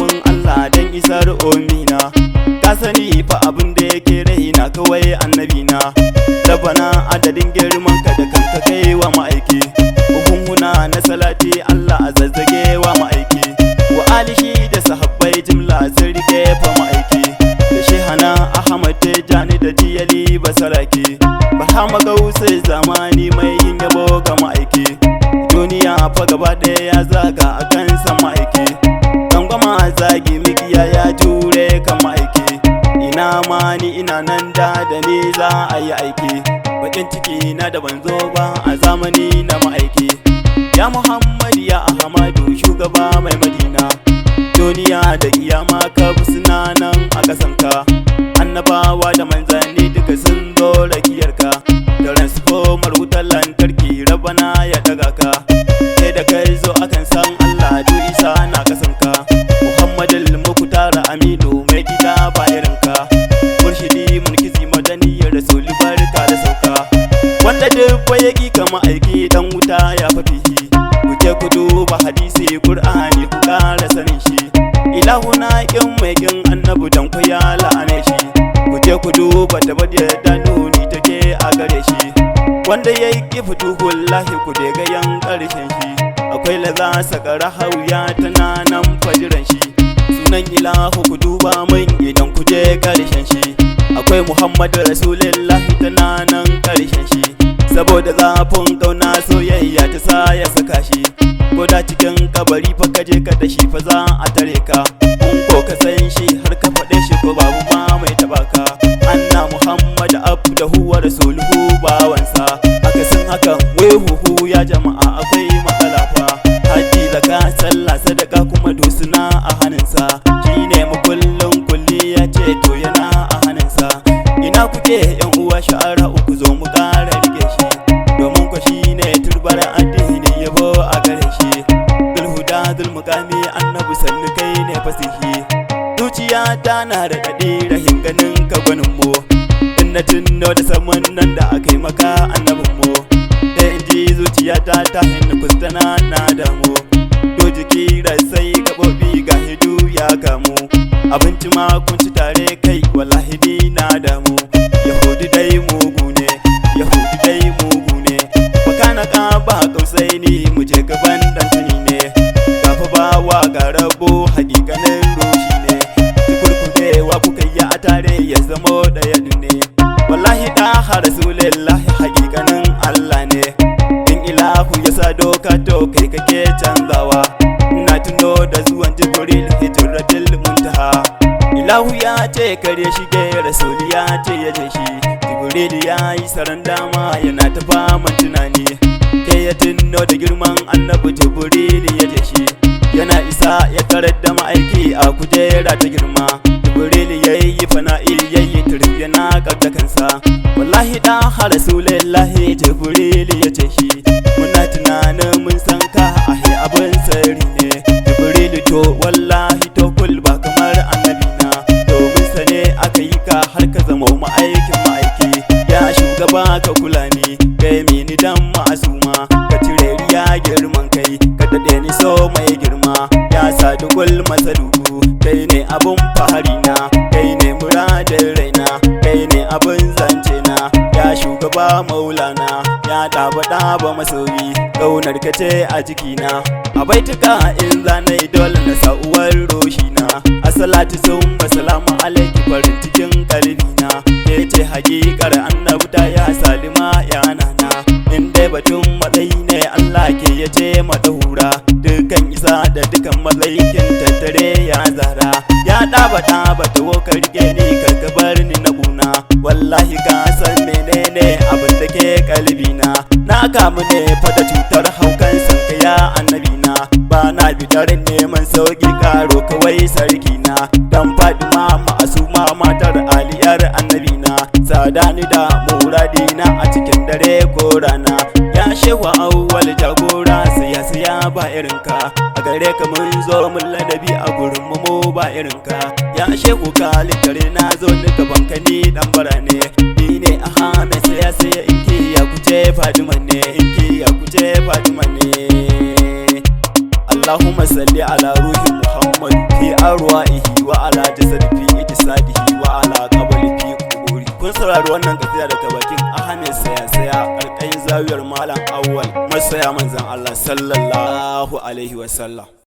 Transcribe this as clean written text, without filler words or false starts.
gun Allah dan isar omina. Ka sani fa abin da yake raina kawai annabina. Rabana adadin girman ka da kanka kai wa ma'aiki. Buhunhuna na salati Allah a zazzage wa ma'aiki. Wa alishi da sahabbai jimla sun rike fa ma'aiki. Da shehana Ahmad Tijani da Jiyali Basaraki. Bahama Gausu zamani mai yin yabo ga ma'aiki. Duniya fa gaba ɗaya ya zaga a kan san ma'aiki. Gangwama zagi mikiya ya jure kan ma'aiki. Ina ma ni ina nan da ni za a yi aiki. Bakin ciki na da ban zo ba a zamani na ma'aiki. Ya Muhammad ya Ahmadu shugaba mai Madina. Duniya da kiyama ka suna nan a kasanka. Annabawa da manzanni duka sun zo rakiyarka. Da transformer wutar lantarki rabana ya daga ka. Sai da kai zo akan san Allah du isa na kasanka. Muhammadul Mukutara Aminu mai gida ba irinka. Murshidi mulkizi madani ya rasuli barka da sauka. Wanda duk ya ki kama aiki dan wuta ya fafihi. Kuke ku duba hadisi Qur'ani ku kara sanin shi. Ilahuna kin mai kin annabu dan ku ya la'ane shi. Kuje ku duba tabadiyar da nuni take a gare shi. Wanda ya yi kifutuhullahi ku daga yan karshen shi. Akwai laza sakara hauya tana nan fajiran shi. Sunan ilahu ku duba min idan ku je karshen shi. Akwai Muhammadu Rasulullahi tana nan karshen shi. Saboda zafin kauna soyayya ta sa ya saka shi. Ko da cikin kabari fa kaje ka da shi fa za a tare ka. In ko ka san shi har ka faɗe shi ko babu ma mai taba ka. Anna Muhammad abduhu wa rasuluhu bawansa. Akasin hakan wai huhu ya jama'a akwai matsala fa. Haji zaka sallah sadaka kuma dosuna a hannunsa. Shine makullin kulli ya ce to yana a hannunsa. Ina kuke yan uwa sha'ara uku zo mu ƙara rike shi. Domin ku shine turbar addini yabo a gare shi. Zulhuda zulmukami annabi sannu kai ne fasihi. Zuciya ta na da daɗi rahin ganin ka gwanin mu. In na tuno da saman nan da aka yi maka annabin mu. Da in ji zuciya ta hinna kustana na damu. Do jiki rasai gaɓoɓi ga hidu ya kamu. Abinci ma kun ci tare kai wallahi ni na damu. Yahudi dai mugu ne, Yahudi dai mugu ne. Makana ka ba kausai ni mu je gaban dan tuni ne. Gafa ba wa ga rabo hakikanin rushi ne. Kurkudewa kuka yi a tare ya zamo ɗaya ne. Wallahi da ha Rasulullahi hakikanin Allah ne. In ilahu ya sa doka to kai kake canzawa. Ina tuno da zuwan Jibril hijratul muntaha. Ilahu ya ce kare shige Rasuli ya ce ya je shi. Jibril ya yi saran dama yana ta faman tunani. Kai ya tuno da girman annabi Jibril ya je shi. Yana isa ya tarar da ma'aiki a kujera ta girma. Jibril ya yi fana'i ya yi turbi yana ƙarda kansa. Wallahi da ha Rasulullahi Jibril ya ce shi. Muna tunanin mun san ka ahe abin sirri ne. Jibril to wallahi to kul ba kamar annabina. Domin sa ne aka yi ka har ka zama ma'aikin ma'aiki. Ya shugaba ka kula ni kai mini dan ma'asuma. Ka cire riya girman kai ka daɗe ni so mai girma. Ya sadu kul masaluku kai ne abun fahari na. Kai ne muradin raina kai ne abin zance na. Ya shugaba maulana ya ɗaba masoyi. Ƙaunar ka ce a jikina. A baituka in zanai dole na sa'uwar roshina. Assalatu summa salamu alaiki farin cikin kalbina. Ke ce hakikar annabta ya salima ya nana. In dai batun matsayi ne Allah ke ya ce madahura. Dukan isa da dukan matsayikin tattare ya zara. Ya ɗaba tawo ka rike ni karka bar ni na kuna. Wallahi ka san menene abin da ke kalbina. Na kamu ne fa da cutar haukan sanka ya annabina. Ba na bitar neman sauki karo kawai sarkina. Dan Fadima ma'asuma matar aliyar annabina. Sadani da muradina a cikin dare ko rana. Ya shewa awwal jagora siya ba irinka. A gare ka mun zo mun ladabi a gurin mu ba irinka. Ya shehu ka litare na zo ni gaban ka ni dan bara ne. Ni ne a hana saya inki ya kuce Fadima ne. Inki ya kuce Fadima ne. Allahumma salli ala ruhi Muhammad fi aro sadihi wa ala qabli fi quburi. Kun saurari wannan kasida daga bakin Ahmed Saya alƙayin zawiyar Malam Awwal masoya manzon Allah sallallahu alaihi wasallam.